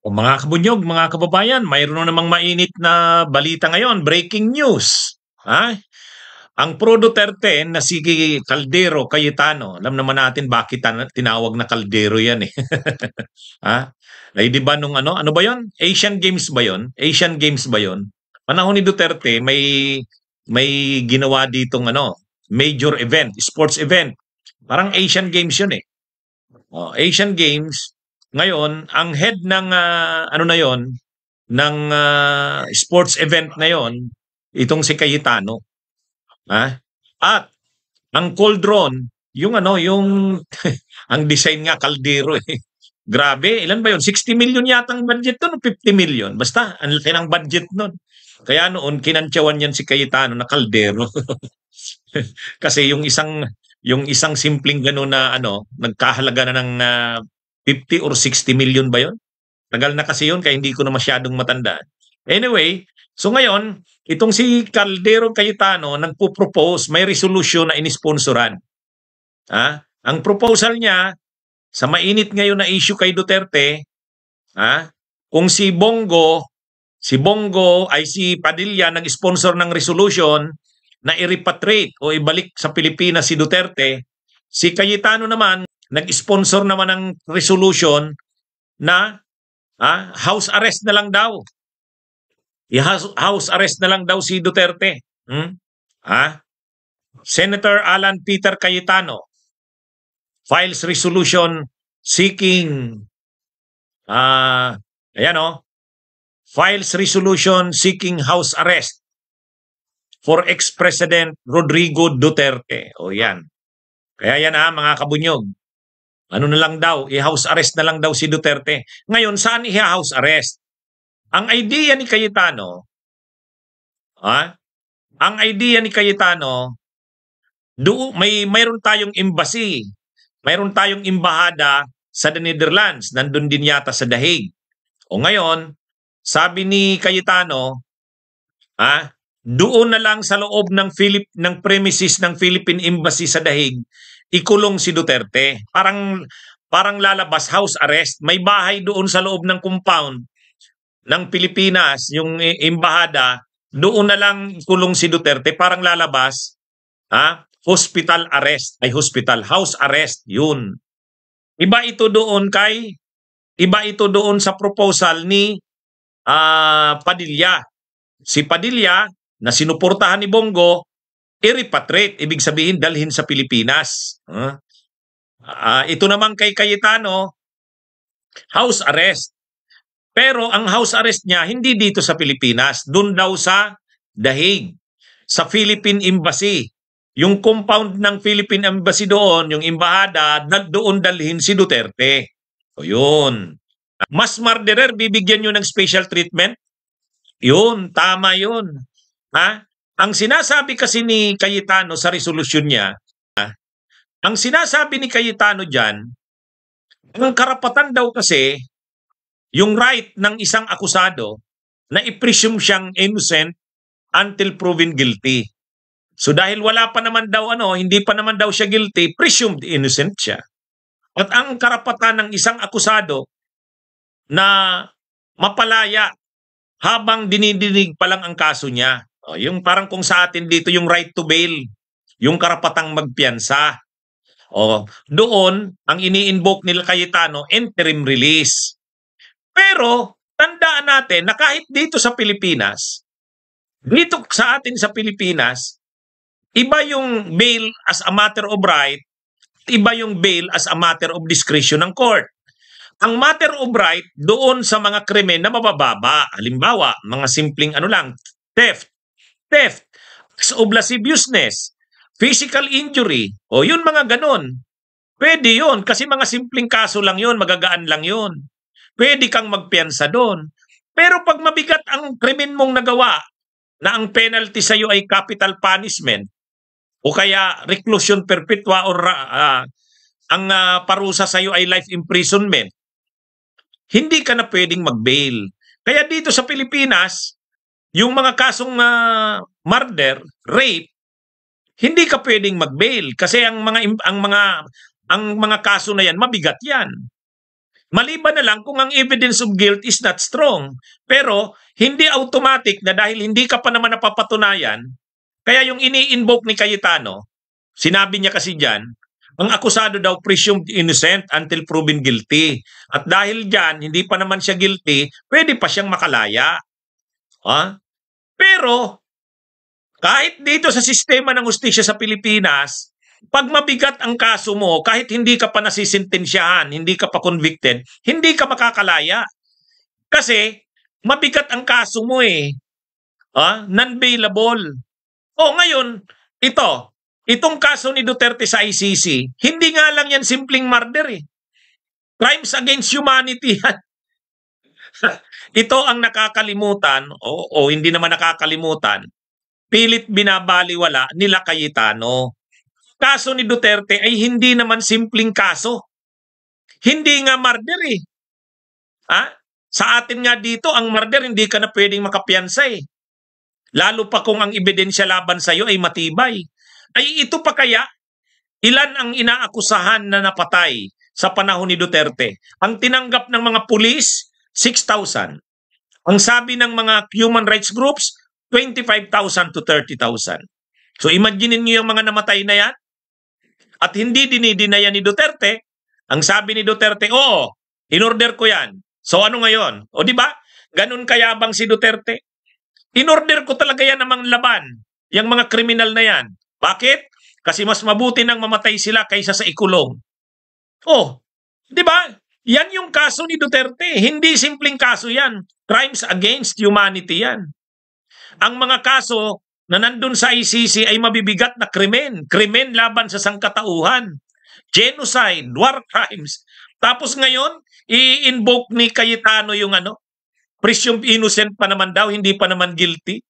O mga kabunyog, mga kababayan, mayroon na namang mainit na balita ngayon, breaking news. Ha? Ang pro Duterte na si Caldero Cayetano, alam naman natin bakit tinawag na Caldero yan eh. Ha? Ay di ba nung ano ba 'yon? Asian Games ba 'yon? Asian Games ba 'yon? Panahon ni Duterte may ginawa ditong major event, sports event. Parang Asian Games 'yun eh. Oh, Asian Games. Ngayon, ang head ng ano na 'yon, ng sports event na 'yon, itong si Cayetano, ha? At ang cauldron, yung yung ang design nga kaldero eh. Grabe, ilan ba 'yon? 60 million yata ang budget doon o 50 million. Basta ang laki ng budget noon. Kaya noon kinantyawan yan si Cayetano na kaldero. Kasi yung isang simpleng gano'n na nagkahalaga na ng 50 or 60 million ba 'yon? Tagal na kasi 'yon kaya hindi ko na masyadong matandaan. Anyway, so ngayon, itong si Caldero Cayetano nagpo-propose, may resolution na inisponsoran. Ang proposal niya sa mainit ngayon na issue kay Duterte, kung si Padilla nag-sponsor ng resolution na i-repatriate o ibalik sa Pilipinas si Duterte, si Cayetano naman nag-sponsor naman ng resolution na house arrest na lang daw. I-house arrest na lang daw si Duterte. Senator Alan Peter Cayetano files resolution seeking files resolution seeking house arrest for ex-President Rodrigo Duterte. O yan. Kaya yan mga kabunyog. Ano na lang daw, i-house arrest na lang daw si Duterte. Ngayon, saan i-house arrest? Ang idea ni Cayetano, mayroon tayong embassy, mayroon tayong embahada sa the Netherlands, nandun din yata sa The Hague. O ngayon, sabi ni Cayetano, doon na lang sa loob ng premises ng Philippine Embassy sa The Hague, ikulong si Duterte. Parang lalabas, house arrest. May bahay doon sa loob ng compound ng Pilipinas, yung embahada, doon na lang ikulong si Duterte. Parang lalabas, hospital arrest. House arrest, yun. Iba ito doon sa proposal ni Padilla. Si Padilla, na sinuportahan ni Bongo, i-repatriate, ibig sabihin dalhin sa Pilipinas. Ito naman kay Cayetano, house arrest. Pero ang house arrest niya, hindi dito sa Pilipinas, doon daw sa The Hague, sa Philippine Embassy. Yung compound ng Philippine Embassy doon, yung embahada, doon dalhin si Duterte. O yun. Mas murderer, bibigyan nyo ng special treatment? Yun, tama yun. Ang sinasabi kasi ni Cayetano sa resolusyon niya, ang sinasabi ni Cayetano dyan, ang karapatan daw kasi, yung right ng isang akusado na i-presume siyang innocent until proven guilty. So dahil wala pa naman daw hindi pa naman daw siya guilty, presumed innocent siya. At ang karapatan ng isang akusado na mapalaya habang dinidinig pa lang ang kaso niya. Yung parang kung sa atin dito yung right to bail, yung karapatang magpiyansa. Doon ang ini-invoke nila Cayetano, interim release. Pero tandaan natin na kahit dito sa Pilipinas, dito sa atin sa Pilipinas, iba yung bail as a matter of right, iba yung bail as a matter of discretion ng court. Ang matter of right doon sa mga krimen na mabababa, halimbawa, mga simpleng theft, of lasciviousness, physical injury, yun mga ganon. Pwede yun, kasi mga simpleng kaso lang yun, magagaan lang yun. Pwede kang magpiyansa doon. Pero pag mabigat ang krimen mong nagawa, na ang penalty sa iyo ay capital punishment, o kaya reclusion perpetua or ang parusa sa iyo ay life imprisonment, hindi ka na pwedeng mag-bail. Kaya dito sa Pilipinas, yung mga kasong murder, rape, hindi ka pwedeng mag-bail kasi ang mga kaso na yan mabigat yan. Maliban na lang kung ang evidence of guilt is not strong. Pero hindi automatic na dahil hindi ka pa naman napapatunayan, kaya yung ini-invoke ni Cayetano, sinabi niya kasi dyan, ang akusado daw presumed innocent until proven guilty. At dahil dyan, hindi pa naman siya guilty, pwede pa siyang makalaya. Pero kahit dito sa sistema ng hustisya sa Pilipinas, pag mabigat ang kaso mo, kahit hindi ka pa nasisintensyahan, hindi ka pa convicted, hindi ka makakalaya. Kasi mabigat ang kaso mo eh. Non-bailable. Ngayon, itong kaso ni Duterte sa ICC, hindi nga lang yan simpleng murder eh. Crimes against humanity yan. Ito ang nakakalimutan, o hindi naman nakakalimutan, pilit binabaliwala nila Cayetano. Kaso ni Duterte ay hindi naman simpleng kaso. Hindi nga murder eh. Sa atin nga dito, ang murder hindi ka na pwedeng makapiyansa eh. Lalo pa kung ang ebidensya laban sa iyo ay matibay. Ay ito pa kaya, ilan ang inaakusahan na napatay sa panahon ni Duterte? Ang tinanggap ng mga pulis, 6,000. Ang sabi ng mga human rights groups, 25,000 to 30,000. So imagine niyo yung mga namatay na yan. At hindi dinidinaya ni Duterte. Ang sabi ni Duterte, in-order ko yan. So ano ngayon? O di ba? Ganun kayabang si Duterte. In-order ko talaga yan namang laban. Yung mga kriminal na yan. Bakit? Kasi mas mabuti nang mamatay sila kaysa sa ikulong. Di ba? Yan yung kaso ni Duterte. Hindi simpleng kaso yan. Crimes against humanity yan. Ang mga kaso na nandun sa ICC ay mabibigat na krimen. Krimen laban sa sangkatauhan. Genocide, war crimes. Tapos ngayon, i-invoke ni Cayetano yung presumed innocent pa naman daw, hindi pa naman guilty.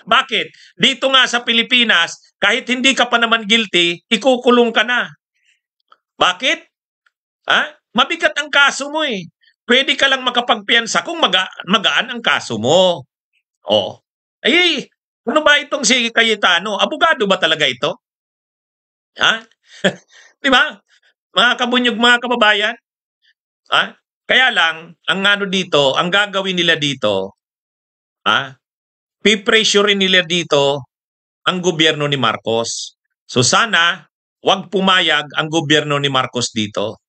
Bakit? Dito nga sa Pilipinas, kahit hindi ka pa naman guilty, ikukulong ka na. Bakit? Mabigat ang kaso mo eh. Pwede ka lang makapagpiyansa kung magaan ang kaso mo. Ano ba itong si Cayetano? Abogado ba talaga ito? Di ba? Mga kabunyog, mga kababayan? Kaya lang, ang gagawin nila dito, pipressurein nila dito ang gobyerno ni Marcos. So sana, wag pumayag ang gobyerno ni Marcos dito.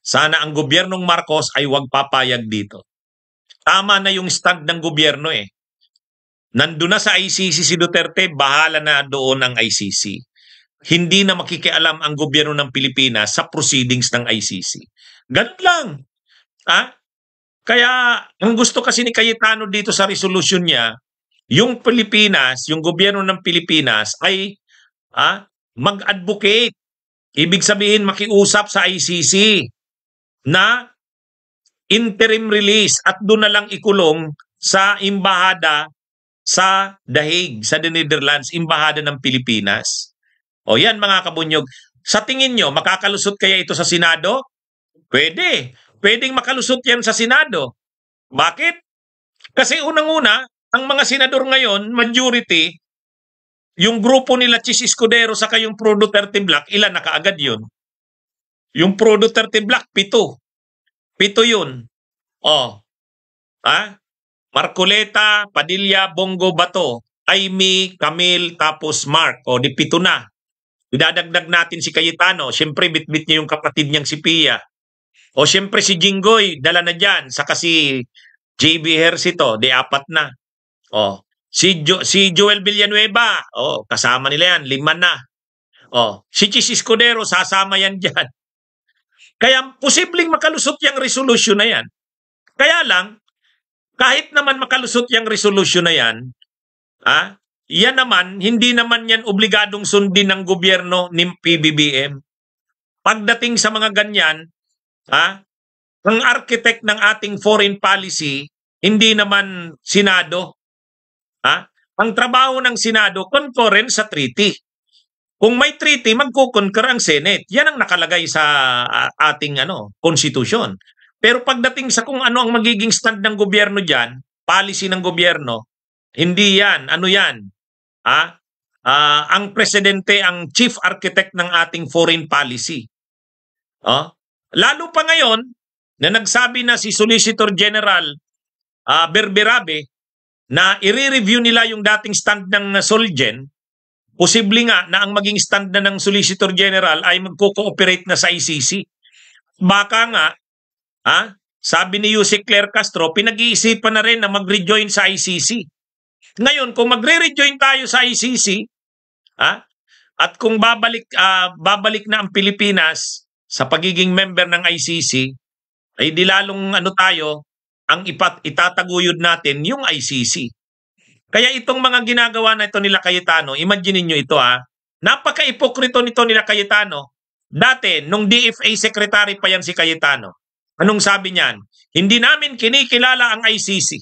Sana ang gobyernong Marcos ay wag papayag dito. Tama na yung stand ng gobyerno eh. Nandun na sa ICC si Duterte, bahala na doon ang ICC. Hindi na makikialam ang gobyerno ng Pilipinas sa proceedings ng ICC. Ganun lang. Kaya ang gusto kasi ni Cayetano dito sa resolution niya, yung Pilipinas, yung gobyerno ng Pilipinas ay mag-advocate. Ibig sabihin makiusap sa ICC na interim release at doon na lang ikulong sa embahada sa The Hague, sa the Netherlands, embahada ng Pilipinas. Yan mga kabunyog. Sa tingin nyo, makakalusot kaya ito sa Senado? Pwede. Pwedeng makalusot yan sa Senado. Bakit? Kasi unang-una, ang mga senador ngayon, majority, yung grupo nila Chis Escudero sa yung Pro Duterte Black, ilan na kaagad yun? Yung Pro Duterte Black, 7. 7 yun. Marcoleta, Padilla, Bongo, Bato, Amy, Camille, tapos Mark. Di 7 na. Idadagdag natin si Cayetano. Siyempre, bitbit niya yung kapatid niyang si Pia. Siyempre si Jinggoy, dala na dyan. Saka si JB Hercito, 4 na. Si Joel Villanueva, kasama nila yan, 5 na. Si Chis Escudero, sasama yan dyan. Kaya posibleng makalusot yung resolution na yan. Kaya lang, kahit naman makalusot yung resolution na yan, yan naman, hindi naman yan obligadong sundin ng gobyerno ni PBBM. Pagdating sa mga ganyan, ang architect ng ating foreign policy, hindi naman Senado. Ang trabaho ng Senado, concurrent sa treaty. Kung may treaty, magko-concur ang Senate. Yan ang nakalagay sa ating konstitusyon. Pero pagdating sa kung ano ang magiging stand ng gobyerno dyan, policy ng gobyerno, hindi yan. Ano yan? Ang presidente ang chief architect ng ating foreign policy. Lalo pa ngayon na nagsabi na si Solicitor General Berberabe na i-review nila yung dating stand ng Solgen, posible nga na ang maging stand na ng Solicitor General ay magko-cooperate na sa ICC. Baka nga, sabi ni Yusek Claire Castro, pinag-iisipan na rin na mag-rejoin sa ICC. Ngayon, kung magre-rejoin tayo sa ICC, at kung babalik na ang Pilipinas sa pagiging member ng ICC, ay di lalong tayo, ang itataguyod natin yung ICC. Kaya itong mga ginagawa na ito nila Cayetano, imagine niyo ito napaka-ipokrito nito nila Cayetano. Dati, nung DFA Secretary pa yan si Cayetano, anong sabi niyan? Hindi namin kinikilala ang ICC.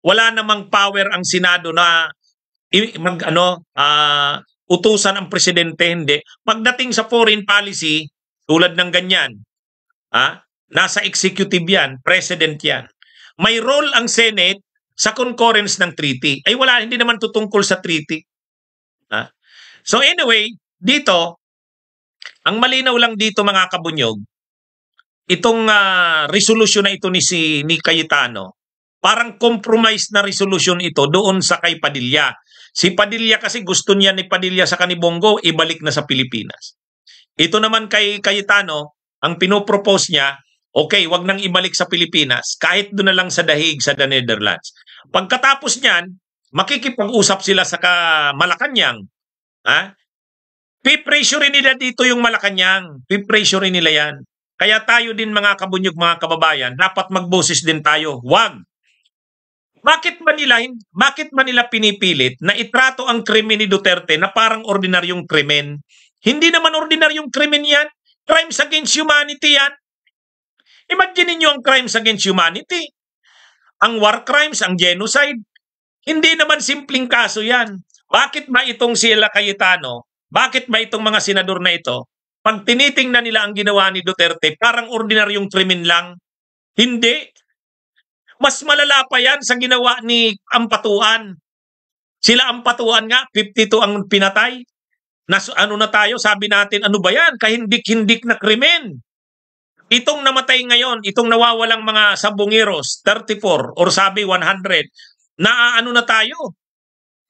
Wala namang power ang Senado na utusan ang presidente, hindi. Pagdating sa foreign policy, tulad ng ganyan, nasa executive yan, president yan. May role ang Senate sa concurrence ng treaty. Ay wala, hindi naman tutungkol sa treaty. So anyway, dito, ang malinaw lang dito mga kabunyog, itong resolution na ito ni Cayetano, parang compromise na resolution ito doon sa kay Padilla. Si Padilla kasi gusto niya ni Padilla sa kanibonggo, ibalik na sa Pilipinas. Ito naman kay Cayetano, ang pinopropose niya, okay, wag nang ibalik sa Pilipinas, kahit doon na lang sa Dahig, sa the Netherlands. Pagkatapos niyan, makikipag-usap sila sa Malacanang. Pipressurein nila dito yung Malacanang. Pipressurein nila yan. Kaya tayo din mga kabunyog, mga kababayan, dapat magboses din tayo. Wag. Bakit ba nila pinipilit na itrato ang krimen ni Duterte na parang ordinaryong krimen? Hindi naman ordinaryong krimen yan. Crimes against humanity yan. Imagine niyo ang crimes against humanity. Ang war crimes, ang genocide. Hindi naman simpleng kaso yan. Bakit ba itong sila Cayetano, bakit ba itong mga senador na ito, pag tinitingnan nila ang ginawa ni Duterte, parang ordinaryong krimen lang? Hindi. Mas malala pa yan sa ginawa ni Ampatuan. Sila Ampatuan nga, 52 ang pinatay. Ano na tayo, sabi natin, ano ba yan? Kahindik-hindik na krimen. Itong namatay ngayon, itong nawawalang mga sabongeros, 34 or sabi 100, na ano na tayo?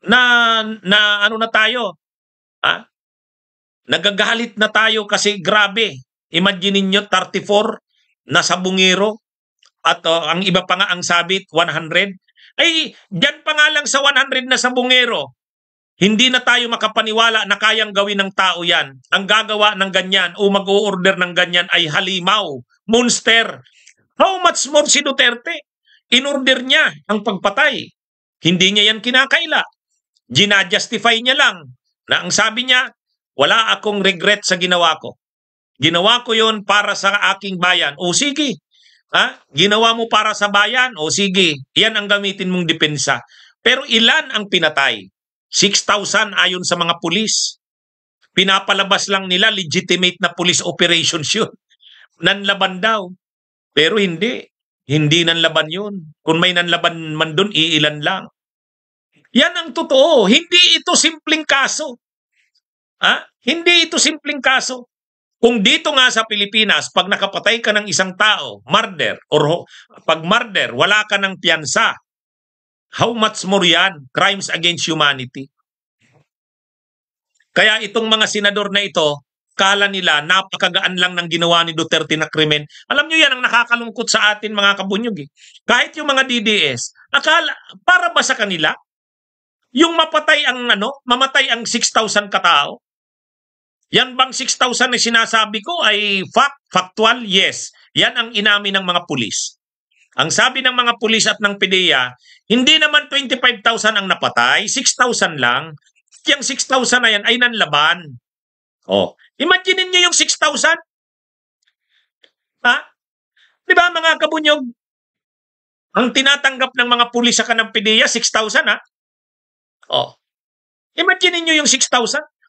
Ano na tayo? Nagagalit na tayo kasi grabe. Imagine niyo 34 na sabongero at ang iba pa nga ang sabit 100. Ay, diyan pa nga lang sa 100 na sabongero, hindi na tayo makapaniwala na kayang gawin ng tao yan. Ang gagawa ng ganyan o mag-o-order ng ganyan ay halimaw, monster. How much more si Duterte? In-order niya ang pagpatay. Hindi niya yan kinakaila. Gina-justify niya lang na ang sabi niya, wala akong regret sa ginawa ko. Ginawa ko yon para sa aking bayan. O sige, ginawa mo para sa bayan? O sige, yan ang gamitin mong depensa. Pero ilan ang pinatay? 6,000 ayon sa mga pulis. Pinapalabas lang nila legitimate na police operations yun. Nanlaban daw. Pero hindi. Hindi nanlaban yun. Kung may nanlaban man dun, iilan lang. Yan ang totoo. Hindi ito simpleng kaso. Hindi ito simpleng kaso. Kung dito nga sa Pilipinas, pag nakapatay ka ng isang tao, murder, or pag murder, wala ka ng piyansa, how much more yan? Crimes against humanity. Kaya itong mga senador na ito, kala nila napakagaan lang ng ginawa ni Duterte na krimen. Alam nyo yan ang nakakalungkot sa atin mga kabunyog. Kahit yung mga DDS, para ba sa kanila? Yung mamatay ang 6,000 katao? Yan bang 6,000 na sinasabi ko ay factual? Yes. Yan ang inamin ng mga pulis. Ang sabi ng mga pulis at ng PDEA, hindi naman 25,000 ang napatay, 6,000 lang. Yung 6,000 na yan ay nanlaban. Imagine niyo yung 6,000? Di ba mga kabunyog? Ang tinatanggap ng mga pulis sa kanang PDEA, 6,000 Imagine niyo yung 6,000.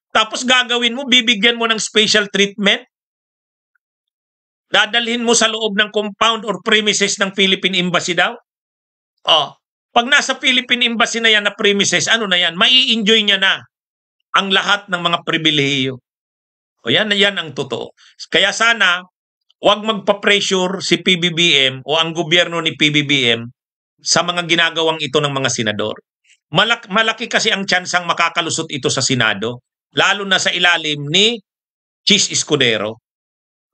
Tapos gagawin mo, bibigyan mo ng special treatment. Dadalhin mo sa loob ng compound or premises ng Philippine Embassy daw. Pag nasa Philippine Embassy na yan na premises, ano na yan? Mai-enjoy niya na ang lahat ng mga pribilehiyo. O yan ang totoo. Kaya sana, huwag magpa-pressure si PBBM o ang gobyerno ni PBBM sa mga ginagawang ito ng mga senador. Malaki kasi ang tsansang makakalusot ito sa Senado, lalo na sa ilalim ni Chis Escudero.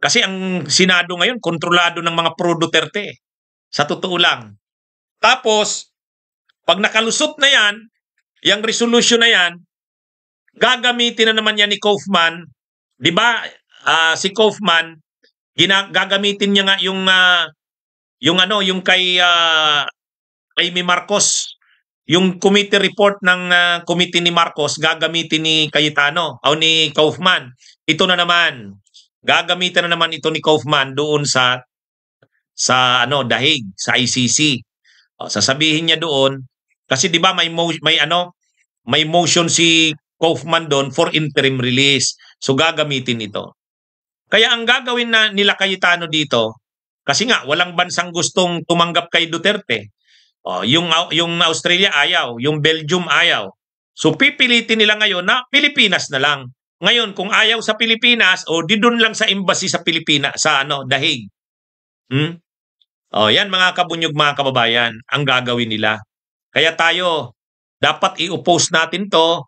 Kasi ang Senado ngayon, kontrolado ng mga pro-Duterte. Sa totoo lang. Tapos, pag nakalusot na yan, yung resolution na yan, gagamitin na naman yan ni Kaufman. Di ba, si Kaufman, gagamitin niya nga yung kay Amy Marcos, yung committee report ng committee ni Marcos, gagamitin ni Cayetano o ni Kaufman. Ito na naman, gagamitin na naman ito ni Kaufman doon sa dahig sa ICC. Sasabihin niya doon kasi 'di ba may motion si Kaufman doon for interim release. So gagamitin ito. Kaya ang gagawin na nila Cayetano dito, kasi nga walang bansang gustong tumanggap kay Duterte. Yung Australia ayaw, yung Belgium ayaw. So pipilitin nila ngayon na Pilipinas na lang. Ngayon kung ayaw sa Pilipinas, di doon lang sa embassy sa Pilipinas, sa dahig. Yan mga kabunyog, mga kababayan, ang gagawin nila. Kaya tayo, dapat i-oppose natin to.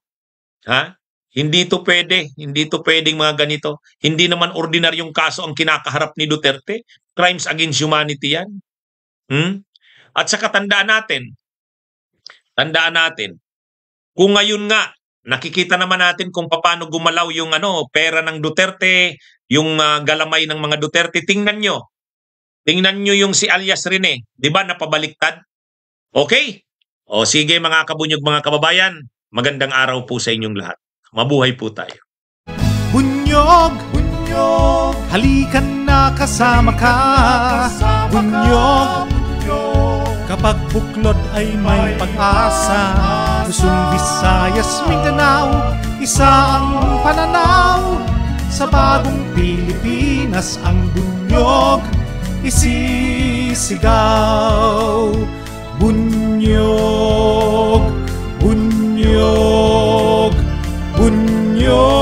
Hindi to pwedeng mga ganito. Hindi naman ordinaryong kaso ang kinakaharap ni Duterte. Crimes against humanity yan. At saka tandaan natin, kung ngayon nga, nakikita naman natin kung paano gumalaw yung pera ng Duterte, yung galamay ng mga Duterte. Tingnan nyo yung si alias Rene, di ba napabaliktad? Okay? Sige mga kabunyog, mga kababayan, magandang araw po sa inyong lahat. Mabuhay po tayo. Bunyog, halikan na kasama ka. Bunyog, kapag buklod ay may pag-asa. Luzon, Visayas, Mindanao, isa ang pananaw. Sa bagong Pilipinas ang bunyog isisigaw. Bunyog, bunyog, bunyog.